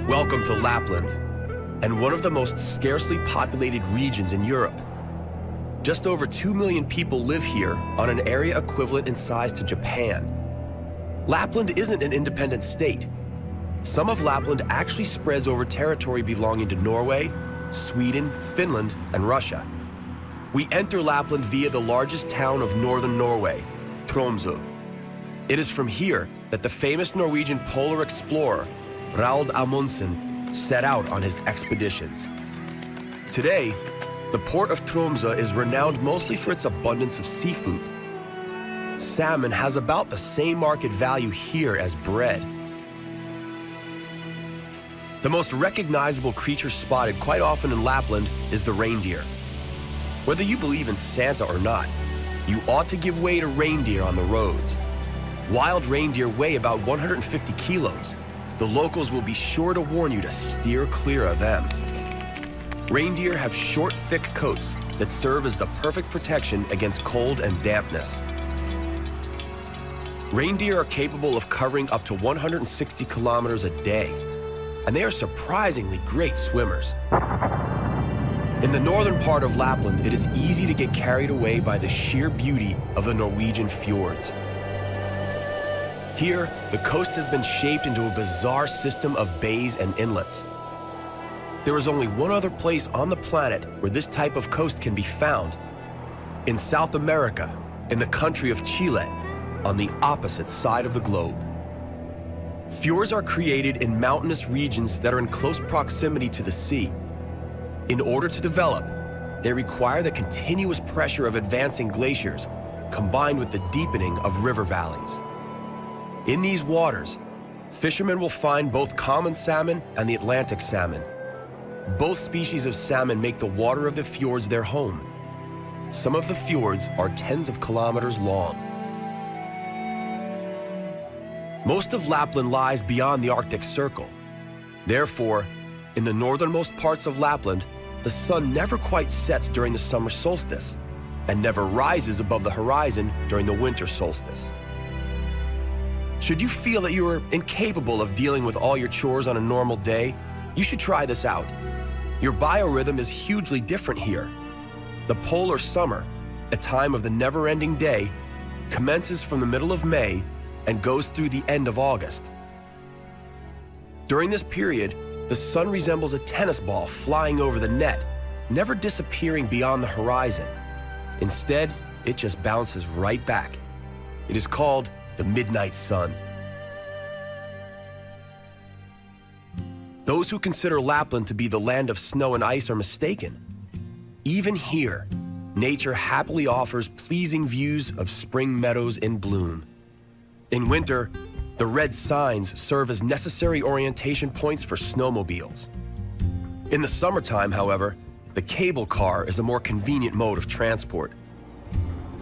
Welcome to Lapland, and one of the most scarcely populated regions in Europe. Just over 2 million people live here on an area equivalent in size to Japan. Lapland isn't an independent state. Some of Lapland actually spreads over territory belonging to Norway, Sweden, Finland, and Russia. We enter Lapland via the largest town of northern Norway, Tromsø. It is from here that the famous Norwegian polar explorer, Roald Amundsen, set out on his expeditions. Today, the port of Tromsø is renowned mostly for its abundance of seafood. Salmon has about the same market value here as bread. The most recognizable creature spotted quite often in Lapland is the reindeer. Whether you believe in Santa or not, you ought to give way to reindeer on the roads. Wild reindeer weigh about 150 kilos. The locals will be sure to warn you to steer clear of them. Reindeer have short, thick coats that serve as the perfect protection against cold and dampness. Reindeer are capable of covering up to 160 kilometers a day, and they are surprisingly great swimmers. In the northern part of Lapland, it is easy to get carried away by the sheer beauty of the Norwegian fjords. Here, the coast has been shaped into a bizarre system of bays and inlets. There is only one other place on the planet where this type of coast can be found: in South America, in the country of Chile, on the opposite side of the globe. Fjords are created in mountainous regions that are in close proximity to the sea. In order to develop, they require the continuous pressure of advancing glaciers, combined with the deepening of river valleys. In these waters, fishermen will find both common salmon and the Atlantic salmon. Both species of salmon make the water of the fjords their home. Some of the fjords are tens of kilometers long. Most of Lapland lies beyond the Arctic Circle. Therefore, in the northernmost parts of Lapland, the sun never quite sets during the summer solstice and never rises above the horizon during the winter solstice. Should you feel that you are incapable of dealing with all your chores on a normal day, you should try this out. Your biorhythm is hugely different here. The polar summer, a time of the never-ending day, commences from the middle of May and goes through the end of August. During this period, the sun resembles a tennis ball flying over the net, never disappearing beyond the horizon. Instead, it just bounces right back. It is called the midnight sun. Those who consider Lapland to be the land of snow and ice are mistaken. Even here, nature happily offers pleasing views of spring meadows in bloom. In winter, the red signs serve as necessary orientation points for snowmobiles. In the summertime, however, the cable car is a more convenient mode of transport.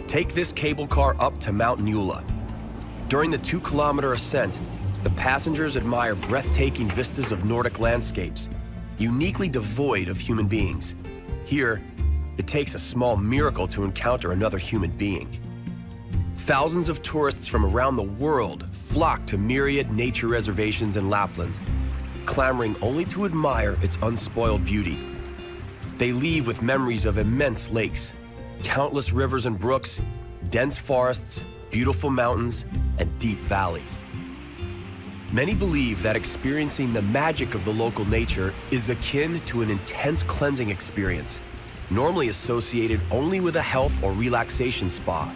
Take this cable car up to Mount Njula. During the 2-kilometer ascent, the passengers admire breathtaking vistas of Nordic landscapes, uniquely devoid of human beings. Here, it takes a small miracle to encounter another human being. Thousands of tourists from around the world flock to myriad nature reservations in Lapland, clamoring only to admire its unspoiled beauty. They leave with memories of immense lakes, countless rivers and brooks, dense forests, beautiful mountains, and deep valleys. Many believe that experiencing the magic of the local nature is akin to an intense cleansing experience, normally associated only with a health or relaxation spa.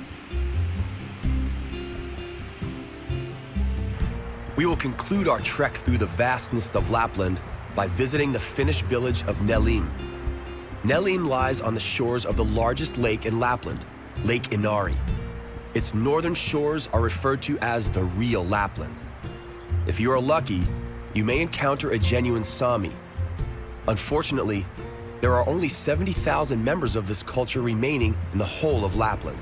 We will conclude our trek through the vastness of Lapland by visiting the Finnish village of Nelim. Nelim lies on the shores of the largest lake in Lapland, Lake Inari. Its northern shores are referred to as the real Lapland. If you are lucky, you may encounter a genuine Sami. Unfortunately, there are only 70,000 members of this culture remaining in the whole of Lapland.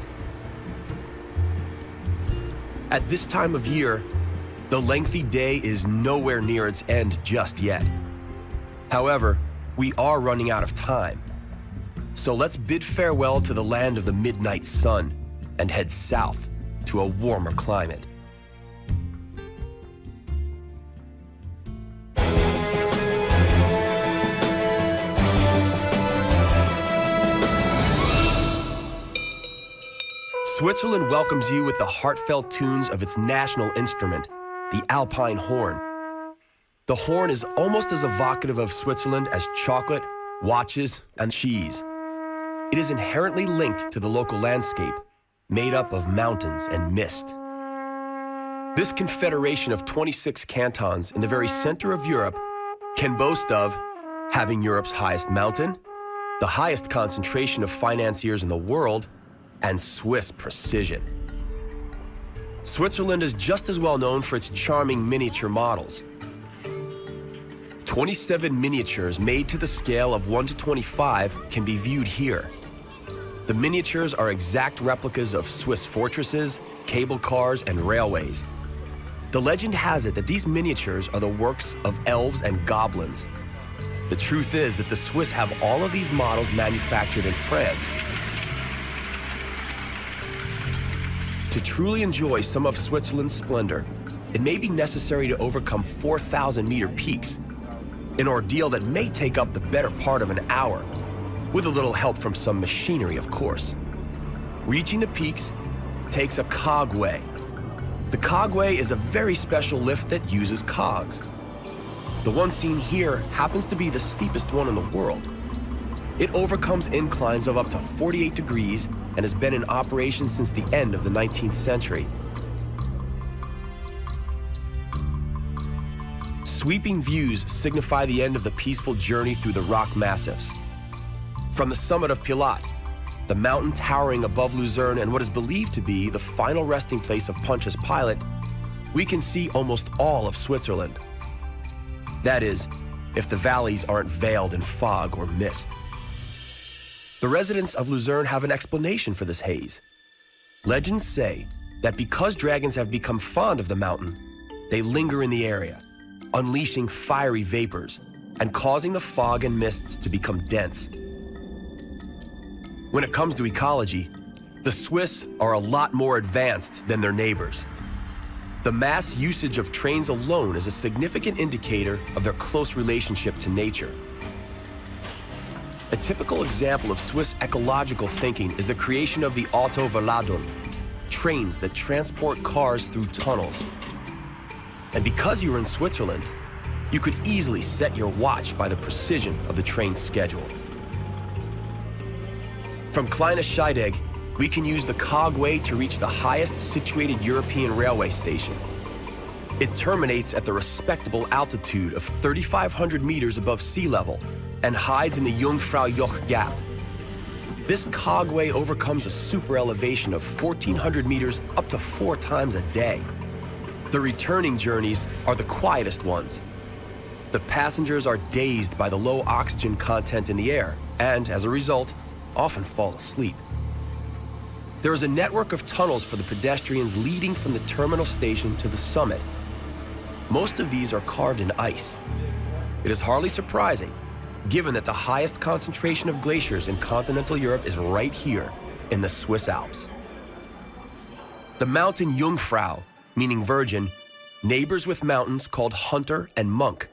At this time of year, the lengthy day is nowhere near its end just yet. However, we are running out of time. So let's bid farewell to the land of the midnight sun and head south to a warmer climate. Switzerland welcomes you with the heartfelt tunes of its national instrument, the Alpine horn. The horn is almost as evocative of Switzerland as chocolate, watches, and cheese. It is inherently linked to the local landscape, made up of mountains and mist. This confederation of 26 cantons in the very center of Europe can boast of having Europe's highest mountain, the highest concentration of financiers in the world, and Swiss precision. Switzerland is just as well known for its charming miniature models. 27 miniatures made to the scale of 1 to 25 can be viewed here. The miniatures are exact replicas of Swiss fortresses, cable cars, and railways. The legend has it that these miniatures are the works of elves and goblins. The truth is that the Swiss have all of these models manufactured in France. To truly enjoy some of Switzerland's splendor, it may be necessary to overcome 4,000-meter peaks, an ordeal that may take up the better part of an hour, with a little help from some machinery, of course. Reaching the peaks takes a cogway. The cogway is a very special lift that uses cogs. The one seen here happens to be the steepest one in the world. It overcomes inclines of up to 48 degrees and has been in operation since the end of the 19th century. Sweeping views signify the end of the peaceful journey through the rock massifs. From the summit of Pilat, the mountain towering above Luzerne and what is believed to be the final resting place of Pontius Pilate, we can see almost all of Switzerland. That is, if the valleys aren't veiled in fog or mist. The residents of Luzerne have an explanation for this haze. Legends say that because dragons have become fond of the mountain, they linger in the area, unleashing fiery vapors and causing the fog and mists to become dense. When it comes to ecology, the Swiss are a lot more advanced than their neighbors. The mass usage of trains alone is a significant indicator of their close relationship to nature. A typical example of Swiss ecological thinking is the creation of the Autoverladung, trains that transport cars through tunnels. And because you're in Switzerland, you could easily set your watch by the precision of the train's schedule. From Kleine Scheidegg, we can use the cogway to reach the highest situated European railway station. It terminates at the respectable altitude of 3,500 meters above sea level and hides in the Jungfraujoch Gap. This cogway overcomes a super elevation of 1,400 meters up to 4 times a day. The returning journeys are the quietest ones. The passengers are dazed by the low oxygen content in the air and, as a result, often fall asleep. There is a network of tunnels for the pedestrians leading from the terminal station to the summit. Most of these are carved in ice. It is hardly surprising, given that the highest concentration of glaciers in continental Europe is right here in the Swiss Alps. The mountain Jungfrau, meaning virgin, neighbors with mountains called Hunter and Monk.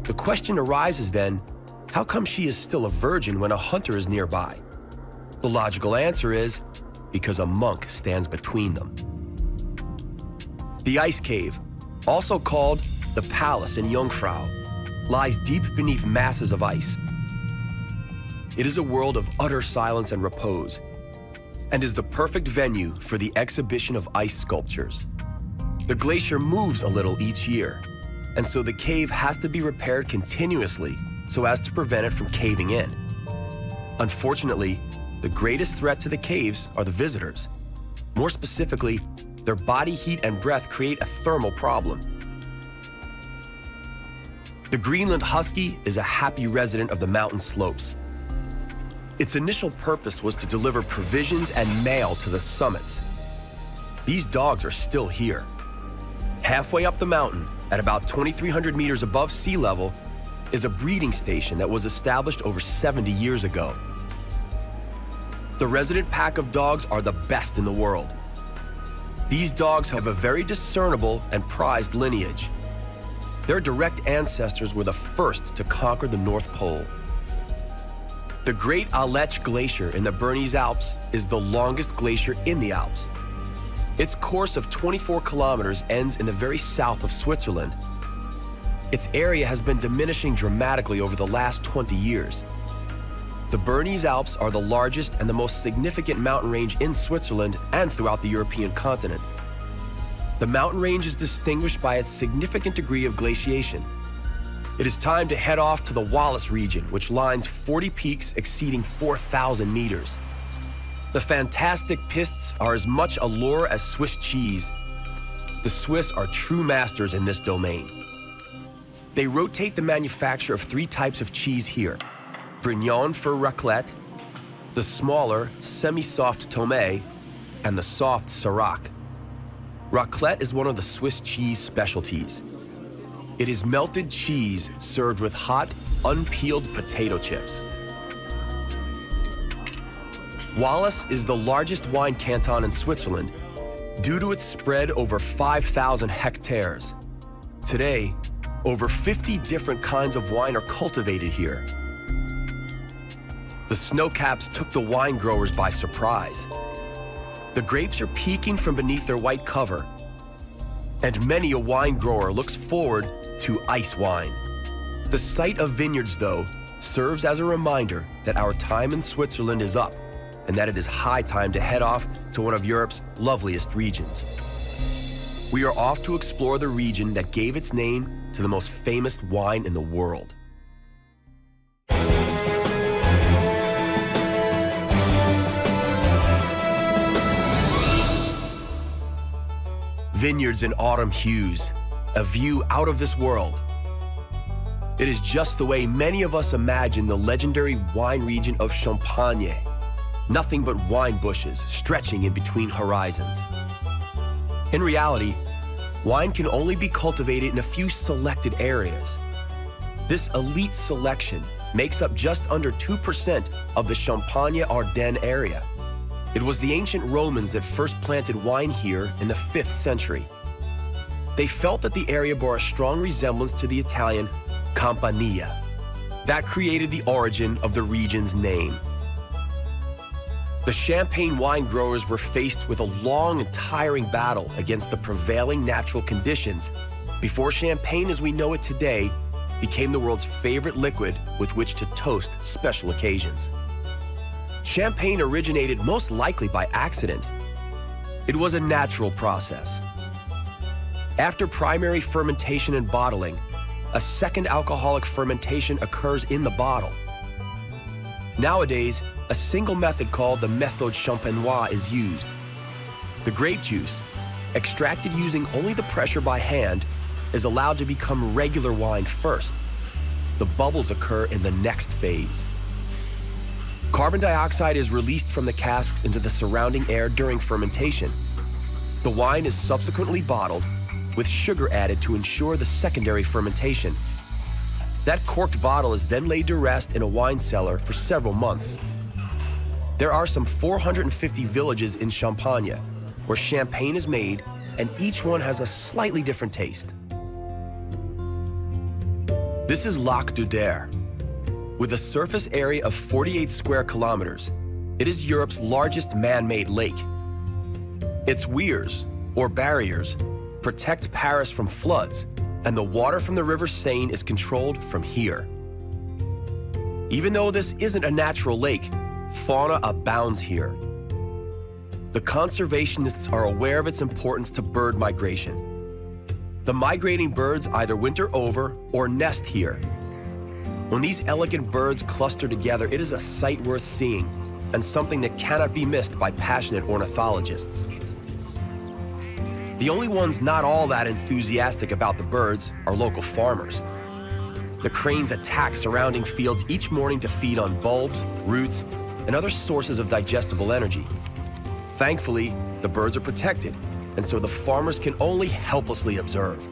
The question arises then, how come she is still a virgin when a hunter is nearby? The logical answer is, because a monk stands between them. The ice cave, also called the Palace in Jungfrau, lies deep beneath masses of ice. It is a world of utter silence and repose, and is the perfect venue for the exhibition of ice sculptures. The glacier moves a little each year, and so the cave has to be repaired continuously so as to prevent it from caving in. Unfortunately, the greatest threat to the caves are the visitors. More specifically, their body heat and breath create a thermal problem. The Greenland husky is a happy resident of the mountain slopes. Its initial purpose was to deliver provisions and mail to the summits. These dogs are still here. Halfway up the mountain, at about 2,300 meters above sea level, is a breeding station that was established over 70 years ago. The resident pack of dogs are the best in the world. These dogs have a very discernible and prized lineage. Their direct ancestors were the first to conquer the North Pole. The Great Aletsch Glacier in the Bernese Alps is the longest glacier in the Alps. Its course of 24 kilometers ends in the very south of Switzerland. Its area has been diminishing dramatically over the last 20 years. The Bernese Alps are the largest and the most significant mountain range in Switzerland and throughout the European continent. The mountain range is distinguished by its significant degree of glaciation. It is time to head off to the Wallis region, which lines 40 peaks exceeding 4,000 meters. The fantastic pistes are as much a lure as Swiss cheese. The Swiss are true masters in this domain. They rotate the manufacture of 3 types of cheese here: Brignon for raclette, the smaller, semi-soft Tome, and the soft Sirac. Raclette is one of the Swiss cheese specialties. It is melted cheese served with hot, unpeeled potato chips. Wallis is the largest wine canton in Switzerland due to its spread over 5,000 hectares. Today, over 50 different kinds of wine are cultivated here. The snowcaps took the wine growers by surprise. The grapes are peeking from beneath their white cover, and many a wine grower looks forward to ice wine. The sight of vineyards, though, serves as a reminder that our time in Switzerland is up and that it is high time to head off to one of Europe's loveliest regions. We are off to explore the region that gave its name to the most famous wine in the world. Vineyards in autumn hues, a view out of this world. It is just the way many of us imagine the legendary wine region of Champagne. Nothing but wine bushes stretching in between horizons. In reality, wine can only be cultivated in a few selected areas. This elite selection makes up just under 2% of the Champagne-Ardenne area. It was the ancient Romans that first planted wine here in the 5th century. They felt that the area bore a strong resemblance to the Italian Campania. That created the origin of the region's name. The Champagne wine growers were faced with a long and tiring battle against the prevailing natural conditions before champagne as we know it today became the world's favorite liquid with which to toast special occasions. Champagne originated most likely by accident. It was a natural process. After primary fermentation and bottling, a second alcoholic fermentation occurs in the bottle. Nowadays, a single method called the méthode champenoise is used. The grape juice, extracted using only the pressure by hand, is allowed to become regular wine first. The bubbles occur in the next phase. Carbon dioxide is released from the casks into the surrounding air during fermentation. The wine is subsequently bottled, with sugar added to ensure the secondary fermentation. That corked bottle is then laid to rest in a wine cellar for several months. There are some 450 villages in Champagne, where champagne is made, and each one has a slightly different taste. This is Lac du Der. With a surface area of 48 square kilometers, it is Europe's largest man-made lake. Its weirs, or barriers, protect Paris from floods, and the water from the River Seine is controlled from here. Even though this isn't a natural lake, fauna abounds here. The conservationists are aware of its importance to bird migration. The migrating birds either winter over or nest here. When these elegant birds cluster together, it is a sight worth seeing and something that cannot be missed by passionate ornithologists. The only ones not all that enthusiastic about the birds are local farmers. The cranes attack surrounding fields each morning to feed on bulbs, roots, and other sources of digestible energy. Thankfully, the birds are protected, and so the farmers can only helplessly observe.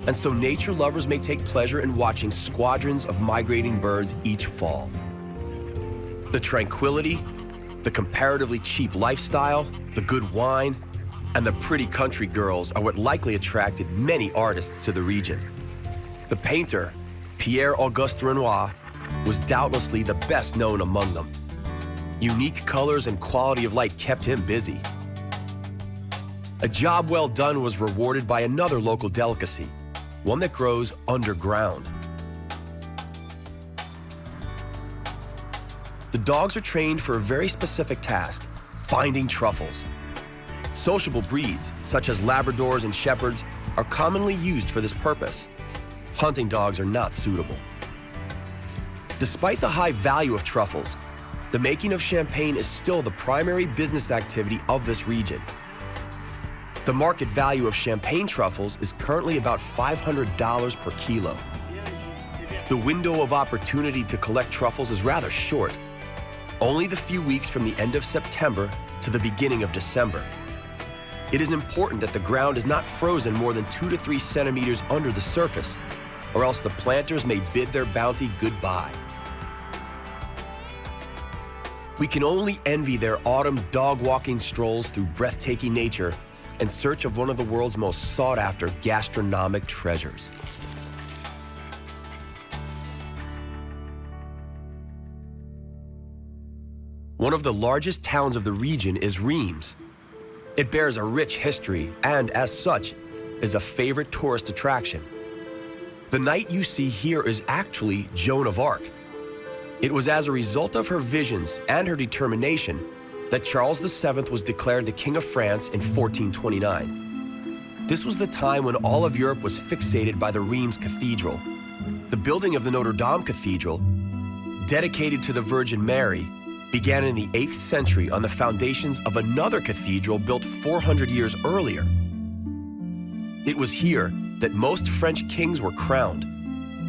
And so nature lovers may take pleasure in watching squadrons of migrating birds each fall. The tranquility, the comparatively cheap lifestyle, the good wine, and the pretty country girls are what likely attracted many artists to the region. The painter, Pierre-Auguste Renoir, was doubtlessly the best known among them. Unique colors and quality of light kept him busy. A job well done was rewarded by another local delicacy, one that grows underground. The dogs are trained for a very specific task, finding truffles. Sociable breeds, such as Labradors and Shepherds, are commonly used for this purpose. Hunting dogs are not suitable. Despite the high value of truffles, the making of champagne is still the primary business activity of this region. The market value of champagne truffles is currently about $500 per kilo. The window of opportunity to collect truffles is rather short, only the few weeks from the end of September to the beginning of December. It is important that the ground is not frozen more than 2 to 3 centimeters under the surface, or else the planters may bid their bounty goodbye. We can only envy their autumn dog-walking strolls through breathtaking nature in search of one of the world's most sought-after gastronomic treasures. One of the largest towns of the region is Reims. It bears a rich history and, as such, is a favorite tourist attraction. The knight you see here is actually Joan of Arc. It was as a result of her visions and her determination that Charles VII was declared the King of France in 1429. This was the time when all of Europe was fixated by the Reims Cathedral. The building of the Notre Dame Cathedral, dedicated to the Virgin Mary, began in the 8th century on the foundations of another cathedral built 400 years earlier. It was here that most French kings were crowned.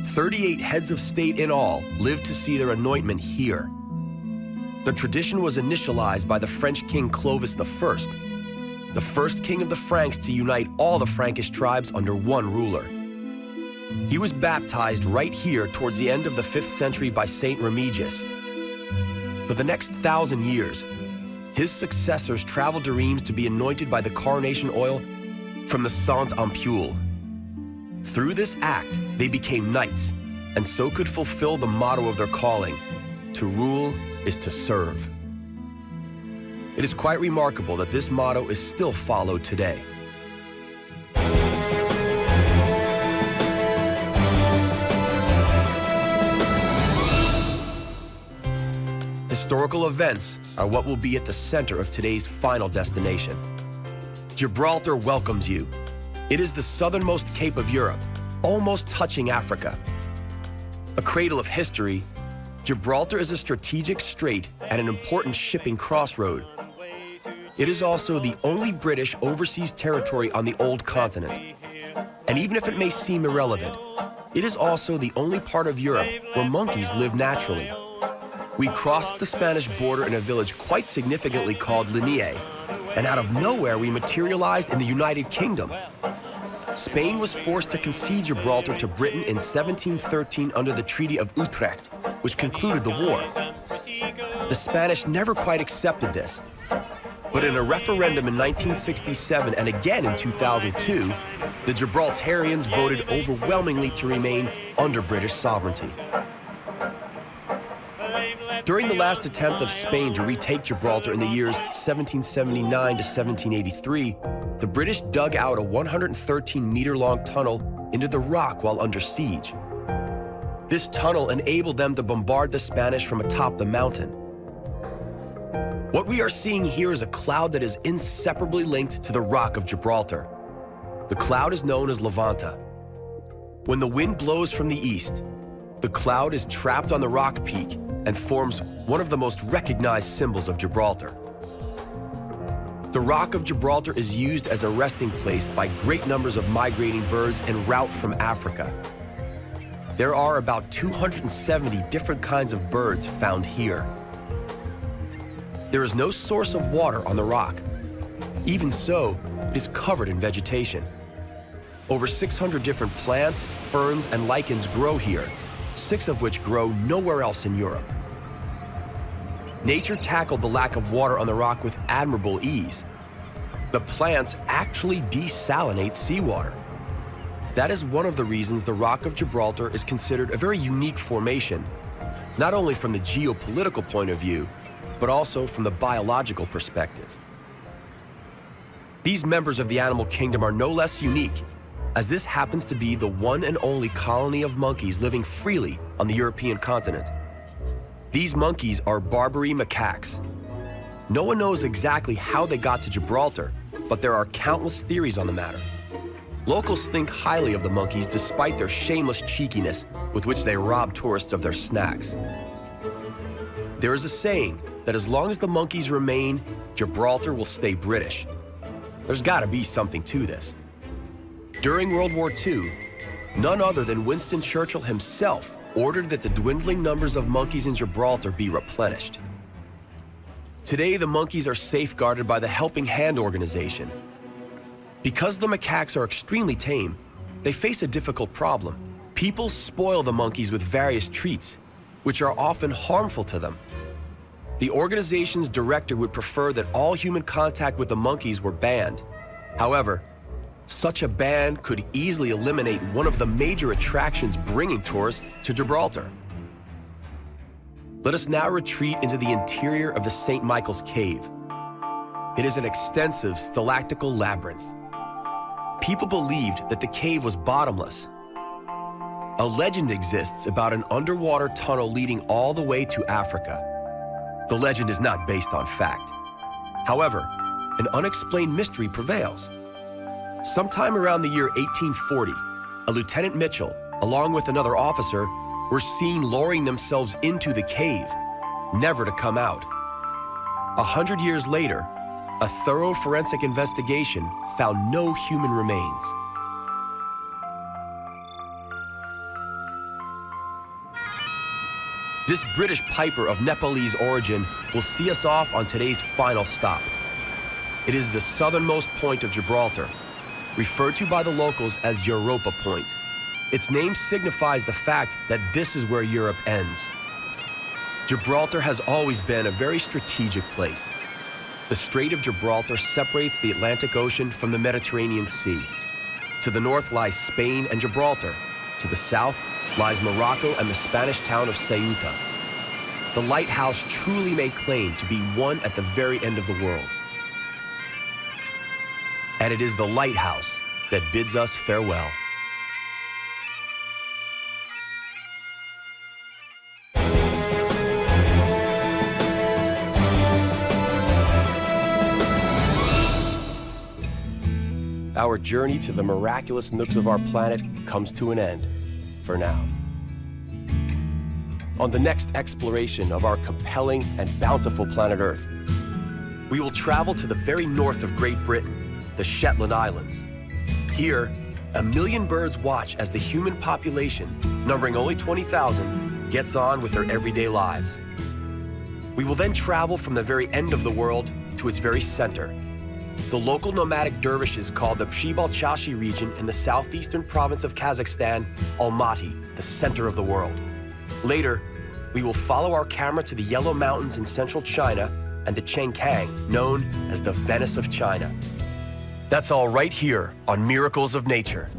38 heads of state in all lived to see their anointment here. The tradition was initialized by the French king Clovis I, the first king of the Franks to unite all the Frankish tribes under one ruler. He was baptized right here towards the end of the 5th century by Saint Remigius. For the next 1,000 years, his successors traveled to Reims to be anointed by the coronation oil from the Sainte Ampoule. Through this act, they became knights, and so could fulfill the motto of their calling: to rule is to serve. It is quite remarkable that this motto is still followed today. Historical events are what will be at the center of today's final destination. Gibraltar welcomes you. It is the southernmost cape of Europe, almost touching Africa. A cradle of history, Gibraltar is a strategic strait at an important shipping crossroad. It is also the only British overseas territory on the old continent. And even if it may seem irrelevant, it is also the only part of Europe where monkeys live naturally. We crossed the Spanish border in a village quite significantly called Linnea, and out of nowhere we materialized in the United Kingdom. Spain was forced to concede Gibraltar to Britain in 1713 under the Treaty of Utrecht, which concluded the war. The Spanish never quite accepted this, but in a referendum in 1967 and again in 2002, the Gibraltarians voted overwhelmingly to remain under British sovereignty. During the last attempt of Spain to retake Gibraltar in the years 1779 to 1783, the British dug out a 113-meter-long tunnel into the rock while under siege. This tunnel enabled them to bombard the Spanish from atop the mountain. What we are seeing here is a cloud that is inseparably linked to the Rock of Gibraltar. The cloud is known as Levanta. When the wind blows from the east, the cloud is trapped on the rock peak and forms one of the most recognized symbols of Gibraltar. The Rock of Gibraltar is used as a resting place by great numbers of migrating birds en route from Africa. There are about 270 different kinds of birds found here. There is no source of water on the rock. Even so, it is covered in vegetation. Over 600 different plants, ferns, and lichens grow here, 6 of which grow nowhere else in Europe. Nature tackled the lack of water on the rock with admirable ease. The plants actually desalinate seawater. That is one of the reasons the Rock of Gibraltar is considered a very unique formation. not only from the geopolitical point of view, but also from the biological perspective. These members of the animal kingdom are no less unique, as this happens to be the one and only colony of monkeys living freely on the European continent. These monkeys are Barbary macaques. No one knows exactly how they got to Gibraltar, but there are countless theories on the matter. Locals think highly of the monkeys despite their shameless cheekiness with which they rob tourists of their snacks. There is a saying that as long as the monkeys remain, Gibraltar will stay British. There's gotta be something to this. During World War II, none other than Winston Churchill himself ordered that the dwindling numbers of monkeys in Gibraltar be replenished. Today, the monkeys are safeguarded by the Helping Hand organization. Because the macaques are extremely tame, they face a difficult problem. People spoil the monkeys with various treats, which are often harmful to them. The organization's director would prefer that all human contact with the monkeys were banned. However, such a ban could easily eliminate one of the major attractions bringing tourists to Gibraltar. Let us now retreat into the interior of the St. Michael's Cave. It is an extensive stalactical labyrinth. People believed that the cave was bottomless. A legend exists about an underwater tunnel leading all the way to Africa. The legend is not based on fact. However, an unexplained mystery prevails. Sometime around the year 1840, a Lieutenant Mitchell, along with another officer, were seen lowering themselves into the cave, never to come out. 100 years later, a thorough forensic investigation found no human remains. This British piper of Nepalese origin will see us off on today's final stop. It is the southernmost point of Gibraltar, referred to by the locals as Europa Point. Its name signifies the fact that this is where Europe ends. Gibraltar has always been a very strategic place. The Strait of Gibraltar separates the Atlantic Ocean from the Mediterranean Sea. To the north lies Spain and Gibraltar. To the south lies Morocco and the Spanish town of Ceuta. The lighthouse truly may claim to be one at the very end of the world. And it is the lighthouse that bids us farewell. Our journey to the miraculous nooks of our planet comes to an end, for now. On the next exploration of our compelling and bountiful planet Earth, we will travel to the very north of Great Britain, the Shetland Islands. Here, 1 million birds watch as the human population, numbering only 20,000, gets on with their everyday lives. We will then travel from the very end of the world to its very center. The local nomadic dervishes call the Pshi-Balchashi region in the southeastern province of Kazakhstan, Almaty, the center of the world. Later, we will follow our camera to the Yellow Mountains in central China and the Chengkang, known as the Venice of China. That's all right here on Miracles of Nature.